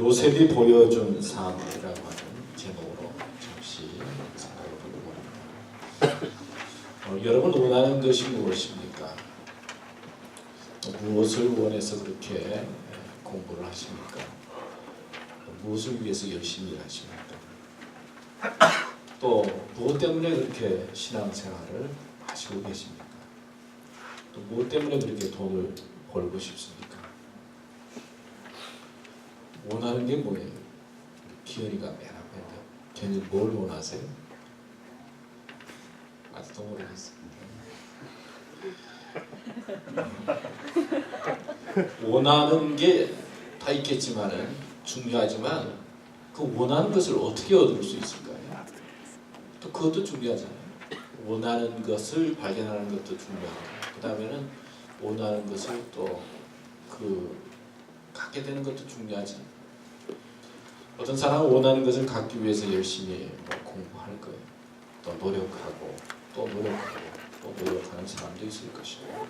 요셉이 보여준 삶이라고 하는 제목으로 잠시 생각해 보려고 합니다. 여러분 원하는 것이 무엇입니까? 무엇을 원해서 그렇게 공부를 하십니까? 무엇을 위해서 열심히 일하십니까? 또 무엇 때문에 그렇게 신앙생활을 하시고 계십니까? 또 무엇 때문에 그렇게 돈을 벌고 싶습니까? 원하는 게 뭐예요? 기현이가 맨 앞에 기현이 뭘 원하세요? 아직도 모르겠습니다. 원하는 게 다 있겠지만은 중요하지만 그 원하는 것을 어떻게 얻을 수 있을까요? 또 그것도 중요하잖아요. 원하는 것을 발견하는 것도 중요하고 그 다음에는 원하는 것을 또 갖게 되는 것도 중요하지. 어떤 사람은 원하는 것을 갖기 위해서 열심히 공부할 거예요. 또 노력하고 또 노력하고 또 노력하는 사람도 있을 것이고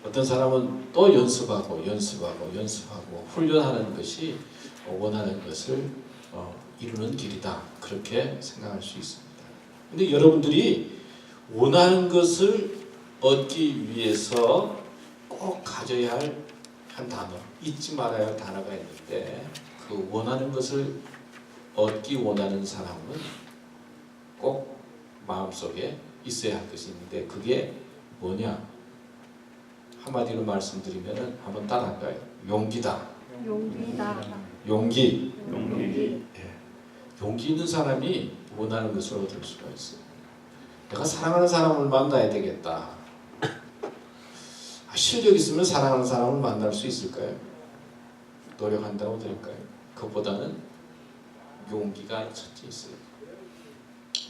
어떤 사람은 또 연습하고 훈련하는 것이 원하는 것을 이루는 길이다. 그렇게 생각할 수 있습니다. 근데 여러분들이 원하는 것을 얻기 위해서 꼭 가져야 할 한 단어, 잊지 말아야 할 단어가 있는데 그 원하는 것을 얻기 원하는 사람은 꼭 마음속에 있어야 할 것이 있는데 그게 뭐냐? 한마디로 말씀드리면 한번 따라할까요? 용기다. 용기. 예. 용기 있는 사람이 원하는 것을 얻을 수가 있어요. 내가 사랑하는 사람을 만나야 되겠다. 실력 있으면 사랑하는 사람을 만날 수 있을까요? 노력한다고 될까요? 그것보다는 용기가 첫째 있어요.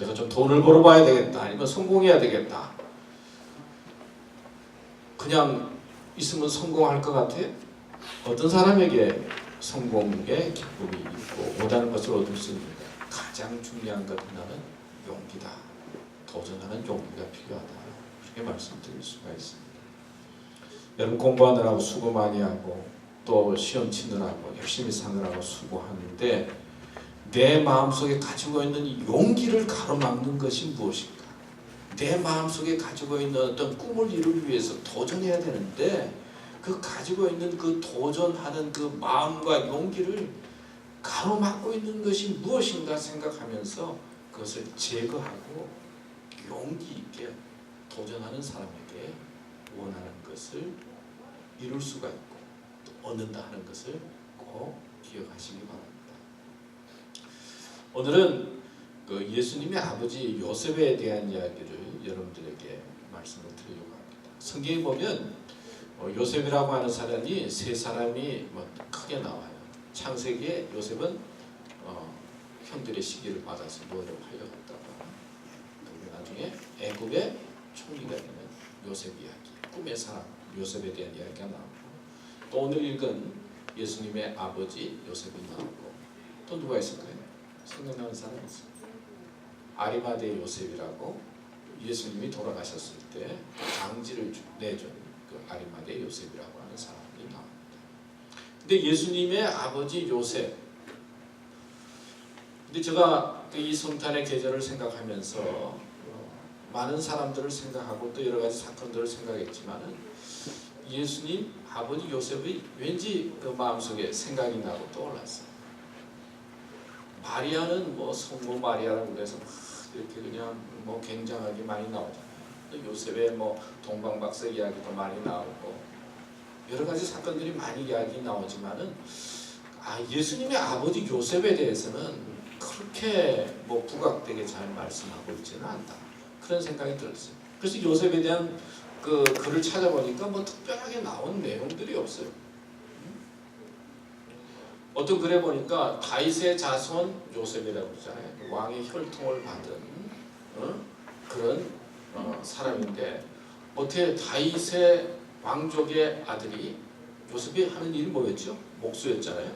내가 좀 돈을 벌어봐야 되겠다. 아니면 성공해야 되겠다. 그냥 있으면 성공할 것 같아요? 어떤 사람에게 성공의 기쁨이 있고 원하는 것을 얻을 수 있는가? 가장 중요한 것은 나는 용기다. 도전하는 용기가 필요하다. 그렇게 말씀드릴 수가 있습니다. 여러분 공부하느라고 수고 많이 하고 또 시험 치느라고 열심히 사느라고 수고하는데 내 마음속에 가지고 있는 이 용기를 가로막는 것이 무엇인가? 내 마음속에 가지고 있는 어떤 꿈을 이루기 위해서 도전해야 되는데 그 가지고 있는 그 도전하는 그 마음과 용기를 가로막고 있는 것이 무엇인가 생각하면서 그것을 제거하고 용기 있게 도전하는 사람에게 원하는 것을 이룰 수가 있고 또 얻는다 하는 것을 꼭 기억하시기 바랍니다. 오늘은 그 예수님의 아버지 요셉에 대한 이야기를 여러분들에게 말씀을 드리려고 합니다. 성경에 보면 요셉이라고 하는 사람이 세 사람이 크게 나와요. 창세기에 요셉은 형들의 시기를 받아서 노력하려 했다가 나중에 애굽의 총리가 되는 요셉 이야기, 꿈의 사람 요셉에 대한 이야기가 나오고 또 오늘 읽은 예수님의 아버지 요셉이 나오고 또 누가 있을까요? 생각나는 사람이 있어요. 아리마대 요셉이라고 예수님이 돌아가셨을 때 장지를 내준 그 아리마대 요셉이라고 하는 사람이 나옵니다. 근데 예수님의 아버지 요셉, 근데 제가 이 성탄의 계절을 생각하면서 많은 사람들을 생각하고 또 여러 가지 사건들을 생각했지만은 예수님 아버지 요셉이 왠지 그 마음속에 생각이 나고 떠올랐어요. 마리아는 성모 마리아라고 그래서 이렇게 그냥 굉장하게 많이 나오잖아요. 또 요셉의 동방박사 이야기도 많이 나오고 여러 가지 사건들이 많이 이야기 나오지만은 예수님의 아버지 요셉에 대해서는 그렇게 부각되게 잘 말씀하고 있지는 않다. 그런 생각이 들었어요. 그래서 요셉에 대한 그 글을 찾아보니까 특별하게 나온 내용들이 없어요. 어떤 글에 보니까 다윗의 자손 요셉이라고 그러잖아요. 왕의 혈통을 받은 그런 사람인데 어떻게 다윗의 왕족의 아들이 요셉이 하는 일이 뭐였죠? 목수였잖아요.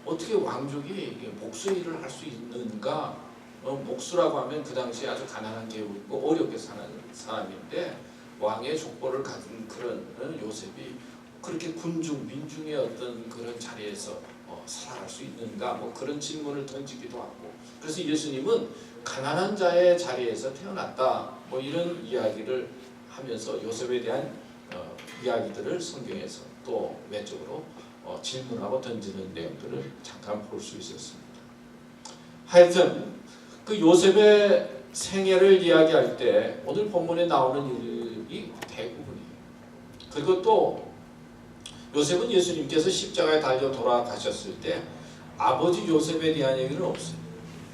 어떻게 왕족이 목수 일을 할 수 있는가? 목수라고 하면 그 당시에 아주 가난한 계급이고 어렵게 사는 사람인데 왕의 족보를 가진 그런 요셉이 그렇게 군중, 민중의 어떤 그런 자리에서 살아갈 수 있는가? 뭐 그런 질문을 던지기도 하고, 그래서 예수님은 가난한 자의 자리에서 태어났다. 뭐 이런 이야기를 하면서 요셉에 대한 이야기들을 성경에서 또 외적으로 질문하고 던지는 내용들을 잠깐 볼 수 있었습니다. 하여튼 그 요셉의 생애를 이야기할 때 오늘 본문에 나오는 일이 대부분이에요. 그리고 또 요셉은 예수님께서 십자가에 달려 돌아가셨을 때 아버지 요셉에 대한 얘기는 없어요.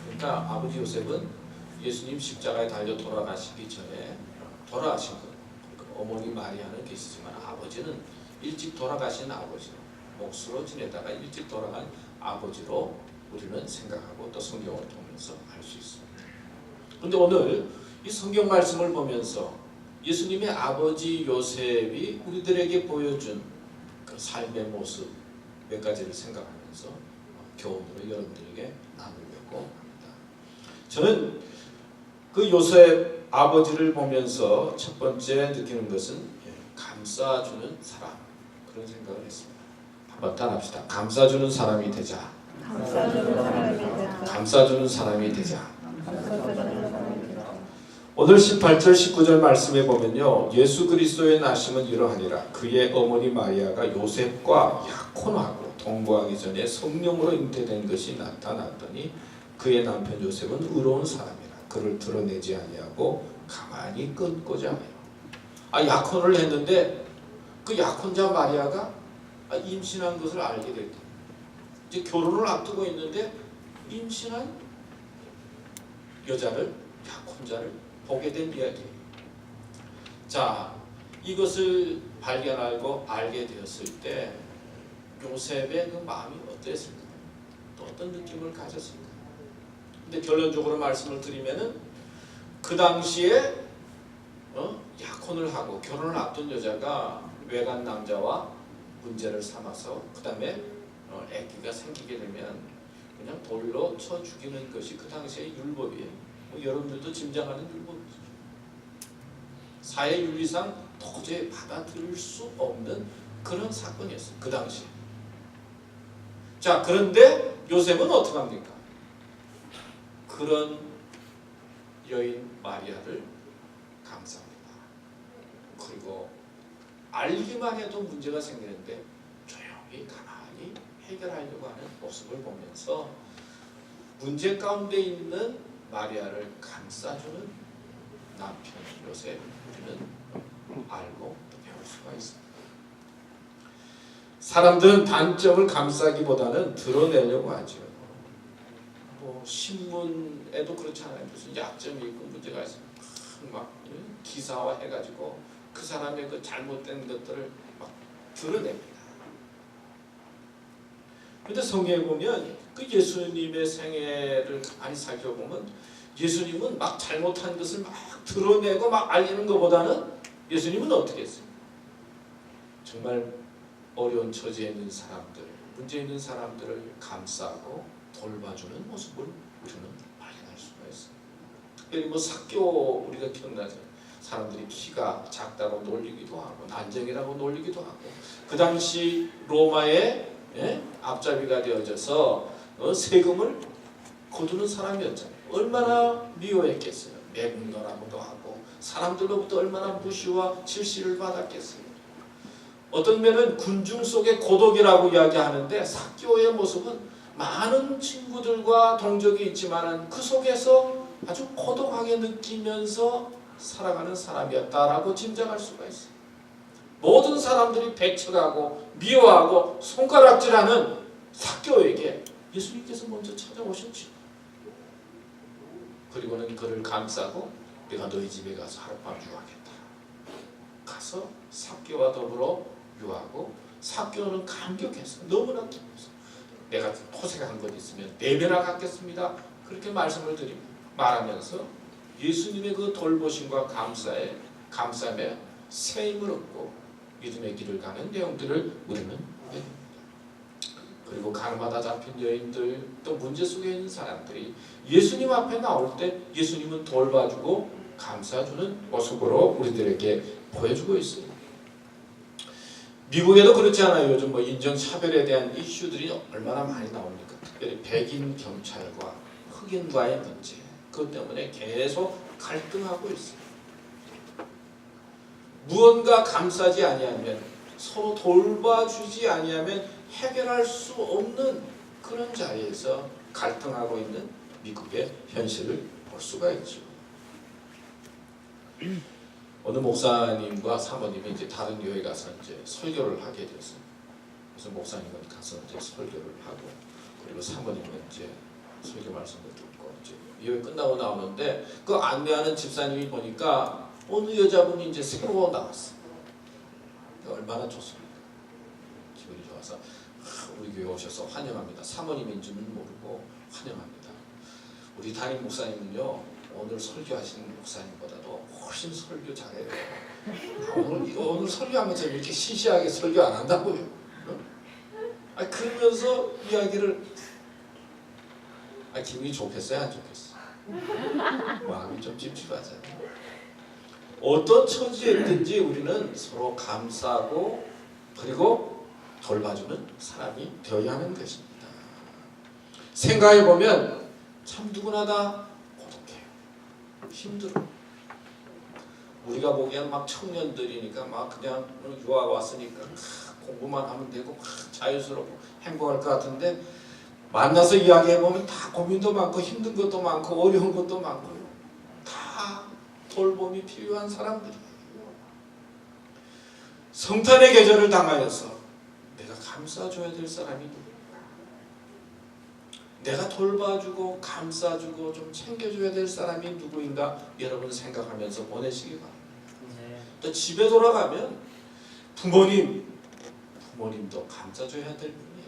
그러니까 아버지 요셉은 예수님 십자가에 달려 돌아가시기 전에 돌아가신 거예요. 그러니까 어머니 마리아는 계시지만 아버지는 일찍 돌아가신 아버지로, 몫으로 지내다가 일찍 돌아간 아버지로 우리는 생각하고 또 성경을 보면서 알 수 있습니다. 그런데 오늘 이 성경 말씀을 보면서 예수님의 아버지 요셉이 우리들에게 보여준 그 삶의 모습 몇 가지를 생각하면서 교훈으로 여러분들에게 나누려고 합니다. 저는 그 요셉 아버지를 보면서 첫 번째 느끼는 것은 감싸주는 사람, 그런 생각을 했습니다. 한번 따라합시다. 감싸주는 사람이 되자. 감싸주는 사람이 되자. 오늘 18절 19절 말씀에 보면요, 예수 그리스도의 나심은 이러하니라. 그의 어머니 마리아가 요셉과 약혼하고 동거하기 전에 성령으로 잉태된 것이 나타났더니 그의 남편 요셉은 의로운 사람이라. 그를 드러내지 아니하고 가만히 끊고자 해요. 약혼을 했는데 그 약혼자 마리아가 임신한 것을 알게 됐다. 이제 결혼을 앞두고 있는데 임신한 여자를, 약혼자를 보게 된 이야기예요. 자, 이것을 발견하고 알게 되었을 때 요셉의 그 마음이 어땠을까? 또 어떤 느낌을 가졌을까? 근데 결론적으로 말씀을 드리면은 그 당시에 약혼을 하고 결혼을 앞둔 여자가 외간 남자와 문제를 삼아서 그 다음에 아기가 생기게 되면 그냥 돌로 쳐 죽이는 것이 그 당시의 율법이에요. 여러분들도 짐작하는 율법이죠. 사회윤리상 도저히 받아들일 수 없는 그런 사건이었어요. 그 당시에. 자, 그런데 요셉은 어떻게 합니까? 그런 여인 마리아를 감싸합니다. 그리고 알기만 해도 문제가 생기는데 조용히 가만히 해결하려고 하는 모습을 보면서 문제 가운데 있는 마리아를 감싸주는 남편 요셉, 우리는 알고 또 배울 수가 있습니다. 사람들은 단점을 감싸기보다는 드러내려고 하죠. 뭐 신문에도 그렇잖아요. 무슨 약점이 있고 문제가 있으면 막 기사화해가지고 그 사람의 그 잘못된 것들을 막 드러냅니다. 그런데 성경에 보면 그 예수님의 생애를 많이 살펴보면 예수님은 막 잘못한 것을 막 드러내고 막 알리는 것보다는 예수님은 어떻게 했어요? 정말 어려운 처지에 있는 사람들, 문제 있는 사람들을 감싸고 돌봐주는 모습을 우리는 발견할 수가 있어요. 특별히 뭐 삭개오 우리가 기억나죠? 사람들이 키가 작다고 놀리기도 하고 난쟁이라고 놀리기도 하고 그 당시 로마의 앞잡이가 되어져서 세금을 거두는 사람이었잖아요. 얼마나 미워했겠어요. 매국노라고도 하고 사람들로부터 얼마나 무시와 질시를 받았겠어요. 어떤 면은 군중 속의 고독이라고 이야기하는데 삭개오의 모습은 많은 친구들과 동족이 있지만 그 속에서 아주 고독하게 느끼면서 살아가는 사람이었다라고 짐작할 수가 있어요. 모든 사람들이 배척하고 미워하고 손가락질하는 삭개오에게 예수님께서 먼저 찾아오셨죠. 그리고는 그를 감싸고 내가 너희 집에 가서 하룻밤 유하겠다. 가서 삭개오와 더불어 유하고 삭개오는 감격해서 너무나 기뻐서 내가 토색한 것 있으면 4배나 갚겠습니다. 그렇게 말씀을 드립니다. 말하면서 예수님의 그 돌보심과 감싸에 새 힘을 얻고 믿음의 길을 가는 내용들을 우리는 배웁니다. 그리고 가늠하다 잡힌 여인들 또 문제 속에 있는 사람들이 예수님 앞에 나올 때 예수님은 돌봐주고 감싸주는 모습으로 우리들에게 보여주고 있어요. 미국에도 그렇지 않아요. 요즘 뭐 인종차별에 대한 이슈들이 얼마나 많이 나옵니까? 특별히 백인 경찰과 흑인과의 문제, 그것 때문에 계속 갈등하고 있어요. 무언가 감싸지 아니하면, 서로 돌봐주지 아니하면 해결할 수 없는 그런 자리에서 갈등하고 있는 미국의 현실을 볼 수가 있죠. 어느 목사님과 사모님이 이제 다른 교회 가서 이제 설교를 하게 됐어요. 그래서 목사님은 가서 이제 설교를 하고, 그리고 사모님은 이제 설교 말씀을 듣고, 이제 예배 끝나고 나오는데 그 안내하는 집사님이 보니까 어느 여자분이 이제 새로 나왔어. 얼마나 좋습니까? 기분이 좋아서 우리 교회 오셔서 환영합니다. 사모님인 줄은 모르고 환영합니다. 우리 담임 목사님은요, 오늘 설교하시는 목사님보다도 훨씬 설교 잘해요. 오늘 설교하면서 이렇게 시시하게 설교 안 한다고요. 그러면서 이야기를, 기분이 좋겠어요, 안 좋겠어요? 마음이 좀 찝찝하잖아요. 어떤 처지에 있든지 우리는 서로 감싸고 그리고 돌봐주는 사람이 되어야 하는 것입니다. 생각해보면 참 누구나 다 고독해요. 힘들어. 우리가 보기엔 막 청년들이니까 막 그냥 유학 왔으니까 공부만 하면 되고 자유스럽고 행복할 것 같은데, 만나서 이야기해보면 다 고민도 많고 힘든 것도 많고 어려운 것도 많고요. 다 돌봄이 필요한 사람들이에요. 성탄의 계절을 당하여서 내가 감싸줘야 될 사람이 누구인가? 내가 돌봐주고 감싸주고 좀 챙겨줘야 될 사람이 누구인가? 여러분 생각하면서 보내시기 바랍니다. 또 집에 돌아가면 부모님도 감싸줘야 될 분이에요.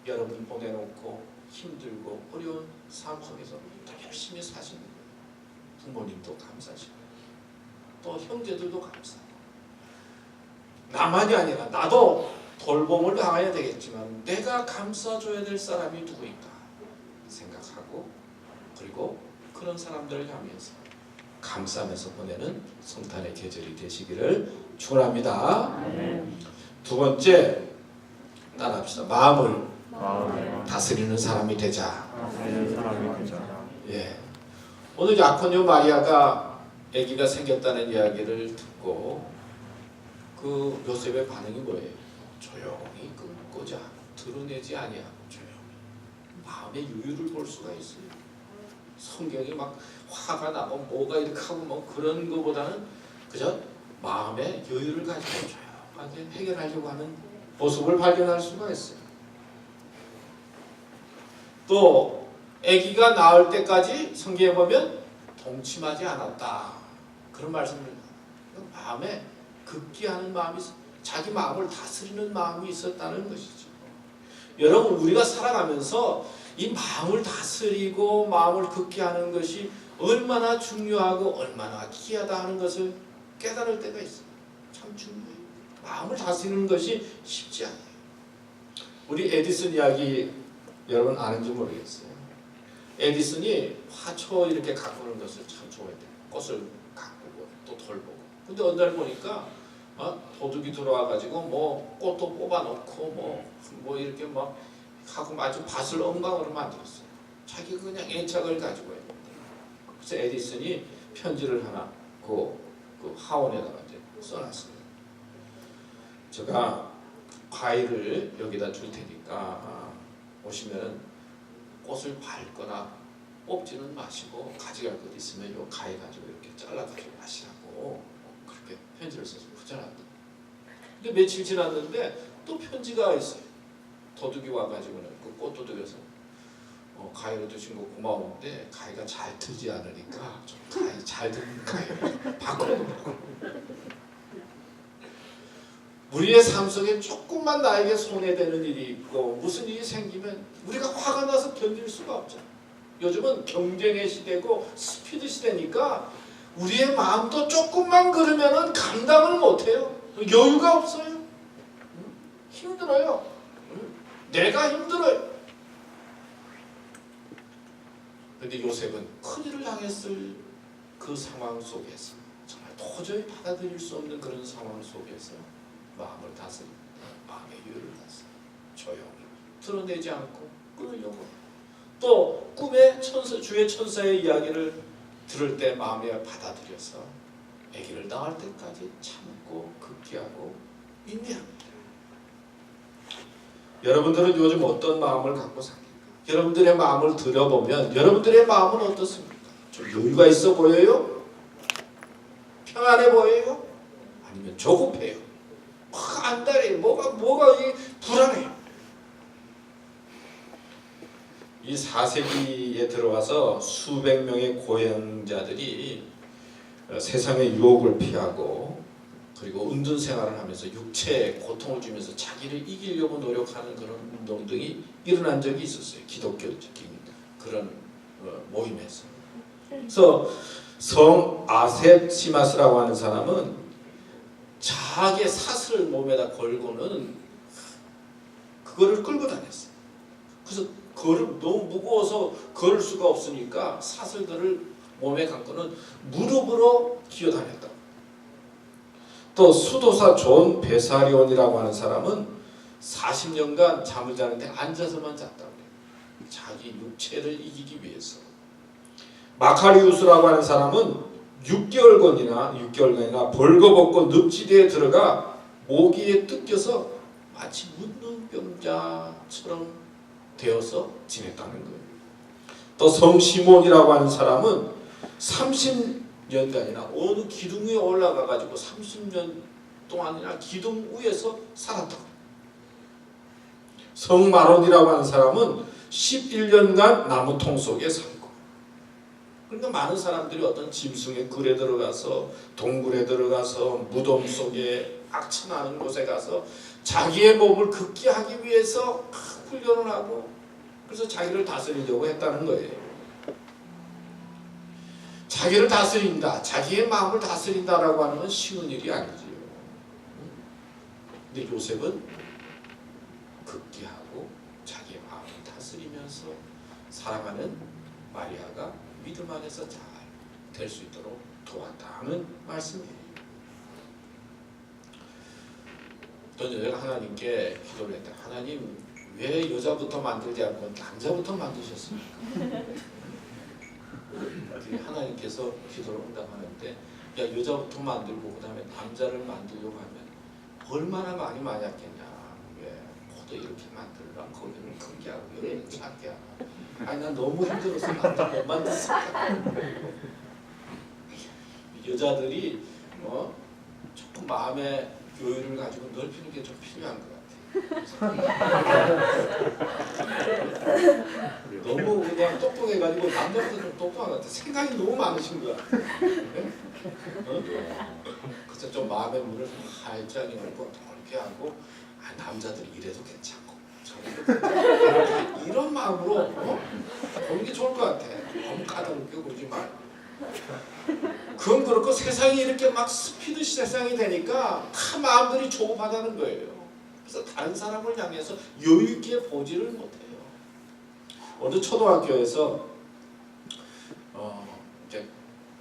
여러분 보내놓고 힘들고 어려운 삶 속에서 더 열심히 사시는 거예요. 부모님도 감사하시고 또 형제들도 감사하고, 나만이 아니라 나도 돌봄을 당해야 되겠지만 내가 감싸줘야 될 사람이 누구인가 생각하고, 그리고 그런 마음들을 향해서 감싸면서 보내는 성탄의 계절이 되시기를 축원합니다. 두 번째, 따라합시다. 마음을 다스리는 사람이 되자. 예. 오늘 야코녀 마리아가 아기가 생겼다는 이야기를 듣고 그 요셉의 반응이 뭐예요? 조용히 끊고자 드러내지 아니하고 조용히 마음의 여유를 볼 수가 있어요. 성경이 막 화가 나고 뭐가 이렇게 하고 뭐 그런 것보다는 그저 마음의 여유를 가지고 조용하게 해결하려고 하는 모습을 발견할 수가 있어요. 또 아기가 나을 때까지 성경에 보면 동침하지 않았다, 그런 말씀을 해요. 마음에 극기하는 마음이, 자기 마음을 다스리는 마음이 있었다는 것이죠. 여러분, 우리가 살아가면서 이 마음을 다스리고 마음을 극기하는 것이 얼마나 중요하고 얼마나 귀하다 하는 것을 깨달을 때가 있어요. 참 중요해요. 마음을 다스리는 것이 쉽지 않아요. 우리 에디슨 이야기 여러분 아는지 모르겠어요. 에디슨이 화초 이렇게 가꾸는 것을 참 좋아했대요. 꽃을 가꾸고 또 돌보고. 근데 어느 날 보니까 도둑이 들어와가지고 뭐 꽃도 뽑아놓고 뭐 이렇게 막 하고 아주 밭을 엉망으로 만들었어요. 자기가 그냥 애착을 가지고 있는데. 그래서 에디슨이 편지를 하나 그 하원에다가 이제 써놨어요. 제가 과일을 여기다 줄 테니까 오시면 꽃을 밟거나 뽑지는 마시고 가져갈 것 있으면 요 가위 가지고 이렇게 잘라가지고 마시라고 그렇게 편지를 써서 붙여놨다. 근데 며칠 지났는데 또 편지가 있어요. 도둑이 와가지고는 그 꽃도둑에서 가위를 주신 거 고마운데 가위가 잘 들지 않으니까 좀 가위 잘 드는 가위를 바꿔놓고. 우리의 삶 속에 조금만 나에게 손해되는 일이 있고 무슨 일이 생기면 우리가 화가 나서 견딜 수가 없잖아요. 요즘은 경쟁의 시대고 스피드 시대니까 우리의 마음도 조금만 그러면은 감당을 못해요. 여유가 없어요. 힘들어요. 내가 힘들어요. 그런데 요셉은 큰일을 당했을 그 상황 속에서, 정말 도저히 받아들일 수 없는 그런 상황 속에서 마음을 다스립니다. 마음의 유를 다스려 조용히 드러내지 않고 끊으려고. 또 꿈에 주의 천사의 이야기를 들을 때 마음에 받아들여서 아기를 낳을 때까지 참고 극기하고 인내합니다. 여러분들은 요즘 어떤 마음을 갖고 삽니까? 여러분들의 마음을 들여보면 여러분들의 마음은 어떻습니까? 좀 여유가 있어 보여요? 평안해 보여요? 아니면 조급해요? 안달해요? 뭐가 불안해요? 이 4세기에 들어와서 수백 명의 고행자들이 세상의 유혹을 피하고 그리고 은둔 생활을 하면서 육체에 고통을 주면서 자기를 이기려고 노력하는 그런 운동들이 일어난 적이 있었어요. 기독교적인 그런 모임에서. 그래서 성 아셉시마스라고 하는 사람은 자기의 사슬을 몸에다 걸고는 그거를 끌고 다녔어요. 그래서 너무 무거워서 걸을 수가 없으니까 사슬들을 몸에 감고는 무릎으로 기어다녔다. 또 수도사 존 베사리온이라고 하는 사람은 40년간 잠을 자는데 앉아서만 잤다고 해요. 자기 육체를 이기기 위해서. 마카리우스라고 하는 사람은 6개월간이나 벌거벗고 늪지대에 들어가 모기에 뜯겨서 마치 문둥병자처럼 되어서 지냈다는 거예요. 또 성시몬이라고 하는 사람은 30년간이나 어느 기둥 위에 올라가 가지고 30년 동안이나 기둥 위에서 살았다고. 성마론이라고 하는 사람은 11년간 나무통 속에 살고. 그러니까 많은 사람들이 어떤 짐승의 글에 들어가서 동굴에 들어가서 무덤 속에 악천하는 곳에 가서 자기의 몸을 극기하기 위해서 훈련을 하고 그래서 자기를 다스리려고 했다는 거예요. 자기를 다스린다, 자기의 마음을 다스린다라고 하는 건 쉬운 일이 아니지요. 근데 요셉은 극기하고 자기의 마음을 다스리면서 사랑하는 마리아가 믿음 안에서 잘 될 수 있도록 도왔다는 말씀이에요. 또 내가 하나님께 기도를 했다. 하나님 왜 여자부터 만들지 않고 남자부터 만드셨습니까? 하나님께서 기도를 응답하는데 야 여자부터 만들고 그 다음에 남자를 만들려고 하면 얼마나 많이 맞았겠냐. 왜 모두 이렇게 만들라. 거기는 크게 하고 여기는 작게 하고. 아니 난 너무 힘들어서 남자 못 만들었어. 여자들이 조금 마음의 여유를 가지고 넓히는 게 좀 필요한 것 같아요. 너무 그냥 똑똑해가지고 남자보다 좀 똑똑한 것 같아. 생각이 너무 많으신 것 같아. 네? 그래서 좀 마음의 문을 활짝 열고 넓게 하고 남자들이 이래도 괜찮고 저래도 괜찮고 이런 마음으로 보는 게 좋을 것 같아. 너무 까다롭게 그러지 말고. 그건 그렇고 세상이 이렇게 막 스피드 세상이 되니까 다 마음들이 조급하다는 거예요. 그래서 다른 사람을 향해서 여유 있게 보지를 못해요. 어느 초등학교에서 이제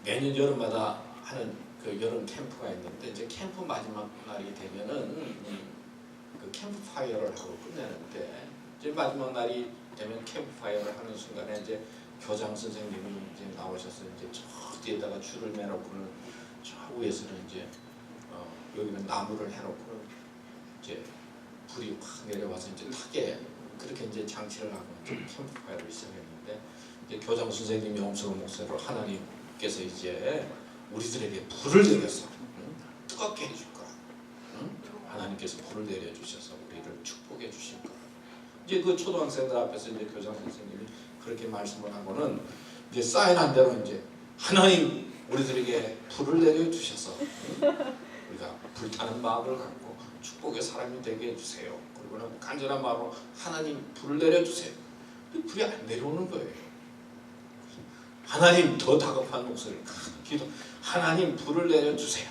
매년 여름마다 하는 그 여름 캠프가 있는데 이제 캠프 마지막 날이 되면은 그 캠프 파이어를 하고 끝내는데 이제 마지막 날이 되면 캠프 파이어를 하는 순간에 이제 교장 선생님이 이제 나오셔서 이제 저 뒤에다가 줄을 매놓고는 저 위에서는 이제 여기는 나무를 해놓고는 이제 불이 확 내려와서 이제 타게 그렇게 이제 장치를 하고 캠프파이어를 시작했는데 이제 교장 선생님이 엄청난 목소리로 하나님께서 이제 우리들에게 불을 내려서 뜨겁게 해줄 거라. 하나님께서 불을 내려 주셔서 우리를 축복해 주실 거라. 이제 그 초등학생들 앞에서 이제 교장 선생님이 그렇게 말씀을 하고는 이제 사인한 대로 이제 하나님 우리들에게 불을 내려 주셔서 우리가 불타는 마음을 갖고 축복의 사람이 되게 해주세요. 그리고는 간절한 마음으로 하나님 불을 내려 주세요. 불이 안 내려오는 거예요. 하나님 더 다급한 목소리를 기도. 하나님 불을 내려 주세요.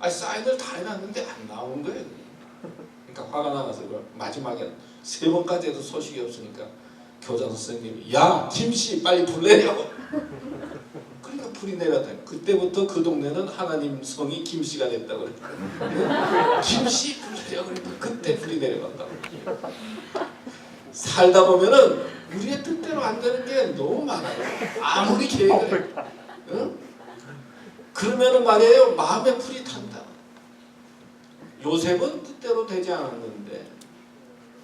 사인을 다 해놨는데 안 나오는 거예요. 그러니까 화가 나서 마지막에 3번까지 해도 소식이 없으니까 교장 선생님이 야 김씨 빨리 불 내려고. 그러니까 불이 내렸다. 그때부터 그 동네는 하나님 성이 김씨가 됐다고 그랬거든요. 김씨 불이래요. 그러니까 그때 불이 내려간다고. 살다 보면은 우리의 뜻대로 안 되는 게 너무 많아요. 아무리 계획을 해. 응? 그러면은 말이에요. 마음에 불이 탄다. 요셉은 뜻대로 되지 않았는데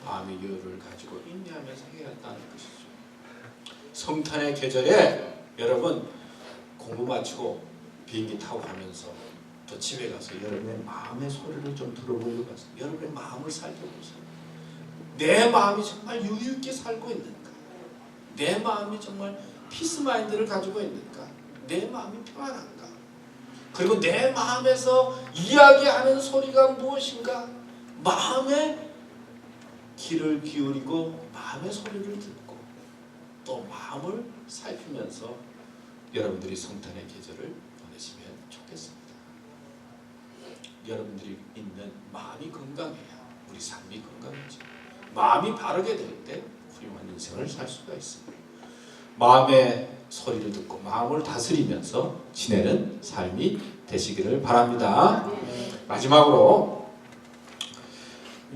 마음의 여유를 가지고 인내하면서 해왔다는 것이죠. 성탄의 계절에 여러분 공부 마치고 비행기 타고 가면서 또 집에 가서 여러분의 마음의 소리를 좀 들어보려고 해서 여러분의 마음을 살펴보세요. 내 마음이 정말 여유 있게 살고 있는가? 내 마음이 정말 피스마인드를 가지고 있는가? 내 마음이 평안한가? 그리고 내 마음에서 이야기하는 소리가 무엇인가? 마음의 귀를 기울이고 마음의 소리를 듣고 또 마음을 살피면서 여러분들이 성탄의 계절을 보내시면 좋겠습니다. 여러분들이 있는 마음이 건강해야 우리 삶이 건강해지고 마음이 바르게 될 때 훌륭한 인생을 살 수가 있습니다. 마음의 소리를 듣고 마음을 다스리면서 지내는 삶이 되시기를 바랍니다. 마지막으로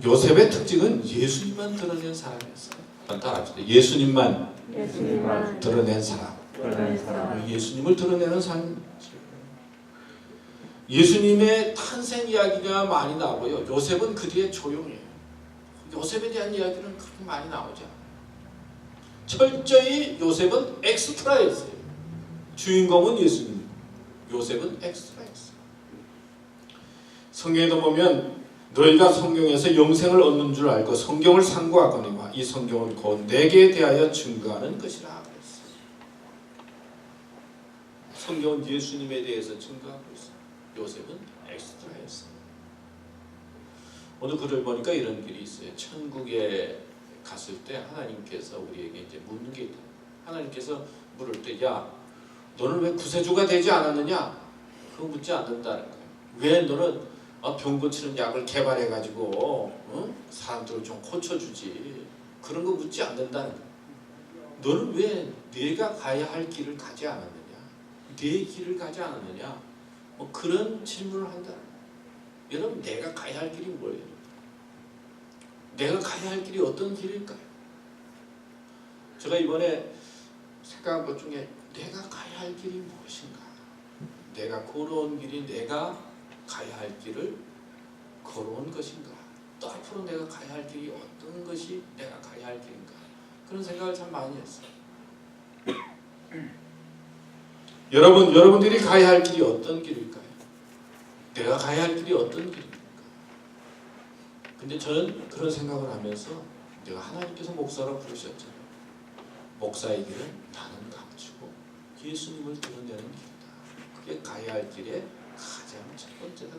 요셉의 특징은 예수님만 드러낸 사람이었어요. 따라합시다. 예수님만 드러낸 사람. 예수님을 드러내는 삶. 예수님의 탄생 이야기가 많이 나오고요. 요셉은 그 뒤에 조용해요. 요셉에 대한 이야기는 그렇게 많이 나오지 않아요. 철저히 요셉은 엑스트라였어요. 주인공은 예수님, 요셉은 엑스트라였어요. 성경에도 보면 너희가 성경에서 영생을 얻는 줄 알고 성경을 상고하거니와 이 성경은 곧 내게 대하여 증거하는 것이라 그랬어요. 성경은 예수님에 대해서 증거하고 있어요. 요셉은 엑스트라였어요. 오늘 글을 보니까 이런 글이 있어요. 천국에 갔을 때 하나님께서 우리에게 이제 묻는 게 있다. 하나님께서 물을 때, 야, 너는 왜 구세주가 되지 않았느냐? 그거 묻지 않는다는 거예요. 왜 너는 병 고치는 약을 개발해가지고 사람들을 좀 고쳐주지? 그런 거 묻지 않는다는 거예요. 너는 왜 네가 가야 할 길을 가지 않았느냐? 네 길을 가지 않았느냐? 뭐 그런 질문을 한다는 거예요. 여러분, 내가 가야 할 길이 뭐예요? 내가 가야 할 길이 어떤 길일까요? 제가 이번에 생각한 것 중에 내가 가야 할 길이 무엇인가? 내가 걸어온 길이 내가 가야 할 길을 걸어온 것인가? 또 앞으로 내가 가야 할 길이 어떤 것이 내가 가야 할 길인가? 그런 생각을 참 많이 했어요. 여러분들이 가야 할 길이 어떤 길일까요? 내가 가야 할 길이 어떤 길입니까? 근데 저는 그런 생각을 하면서 내가 하나님께서 목사로 부르셨잖아요. 목사의 길은 나는 감추고 예수님을 드러내는 길이다. 그게 가야 할 길의 가장 첫 번째다.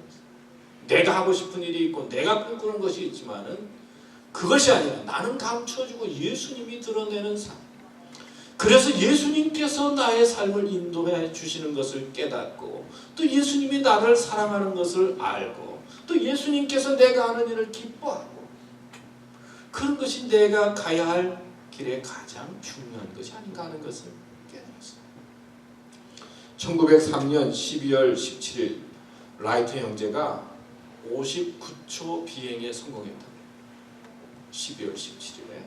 내가 하고 싶은 일이 있고 내가 꿈꾸는 것이 있지만은 그것이 아니라 나는 감춰주고 예수님이 드러내는 삶. 그래서 예수님께서 나의 삶을 인도해 주시는 것을 깨닫고 또 예수님이 나를 사랑하는 것을 알고 또 예수님께서 내가 하는 일을 기뻐하고 그런 것이 내가 가야 할 길의 가장 중요한 것이 아닌가 하는 것을 깨달았어요. 1903년 12월 17일 라이트 형제가 59초 비행에 성공했다. 12월 17일에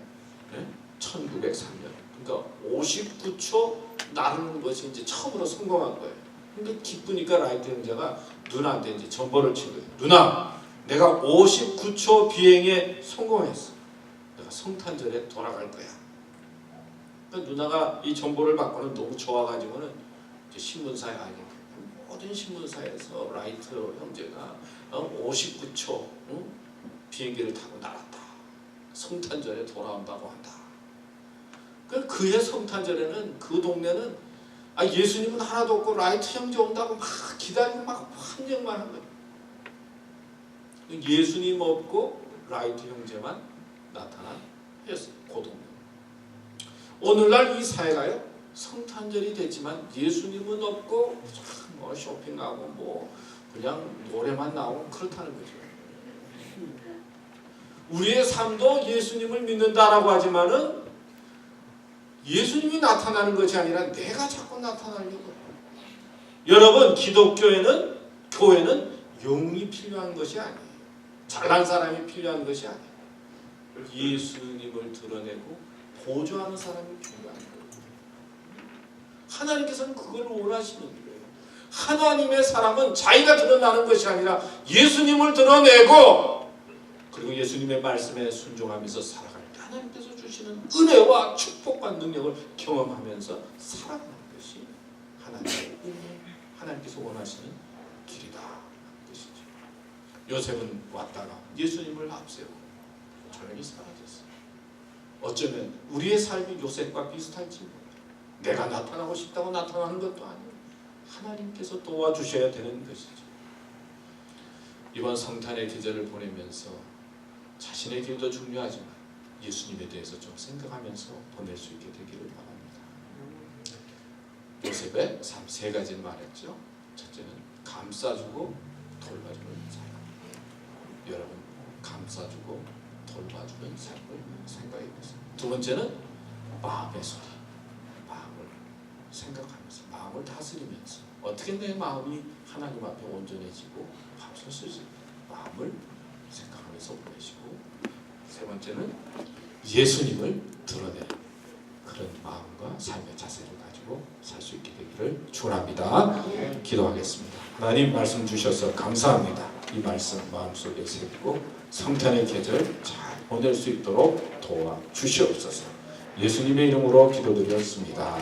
1903년. 그러니까 59초 나르는 것이 이제 처음으로 성공한 거예요. 근데 기쁘니까 라이트 형제가 누나한테 이제 전보를 친 거예요. 누나, 내가 59초 비행에 성공했어. 내가 성탄절에 돌아갈 거야. 그러니까 누나가 이 정보를 받고는 너무 좋아가지고는 이제 신문사에 아니 모든 신문사에서 라이트 형제가 59초 비행기를 타고 날았다. 성탄절에 돌아온다고 한다. 그해 성탄절에는 그 동네는 예수님은 하나도 없고 라이트 형제 온다고 막 기다리고 막 환영만 한 거예요. 예수님 없고 라이트 형제만 나타난 해였어요. 그 동네. 오늘날 이 사회가요, 성탄절이 됐지만 예수님은 없고 뭐 쇼핑하고 뭐 그냥 노래만 나오고 그렇다는 거죠. 우리의 삶도 예수님을 믿는다라고 하지만은 예수님이 나타나는 것이 아니라 내가 자꾸 나타나려고 해요. 여러분, 기독교에는 교회는 용이 필요한 것이 아니에요. 잘난 사람이 필요한 것이 아니에요. 예수님을 드러내고 보조하는 사람이 필요한 거예요. 하나님께서는 그걸 원하시는 거예요. 하나님의 사람은 자기가 드러나는 것이 아니라 예수님을 드러내고 그리고 예수님의 말씀에 순종하면서 살아갈 때 하나님께서 주시는 은혜와 축복과 능력을 경험하면서 살아가는 것이 하나님의 은혜, 하나님께서 원하시는 길이다 뜻이죠. 요셉은 왔다가 예수님을 앞세우고 조용히 사라졌어요. 어쩌면 우리의 삶이 요셉과 비슷할지 몰라요. 내가 나타나고 싶다고 나타나는 것도 아니에요. 하나님께서 도와주셔야 되는 것이죠. 이번 성탄의 계절을 보내면서 자신의 길도 중요하지만 예수님에 대해서 좀 생각하면서 보낼 수 있게 되기를 바랍니다. 요셉의 삶 세 가지를 말했죠. 첫째는 감싸주고 돌봐주는 삶. 여러분, 감싸주고 돌봐주는 삶을 생각해 보세요. 두 번째는 마음의 소리. 마음을 생각하면서, 마음을 다스리면서 어떻게 내 마음이 하나님 앞에 온전해지고 밥솥을 마음을 생각하면서 보내시고, 세 번째는 예수님을 드러내는 그런 마음과 삶의 자세를 가지고 살 수 있게 되기를 축원합니다. 기도하겠습니다. 하나님 말씀 주셔서 감사합니다. 이 말씀 마음속에 새기고 성탄의 계절 잘 보낼 수 있도록 도와주시옵소서. 예수님의 이름으로 기도드렸습니다.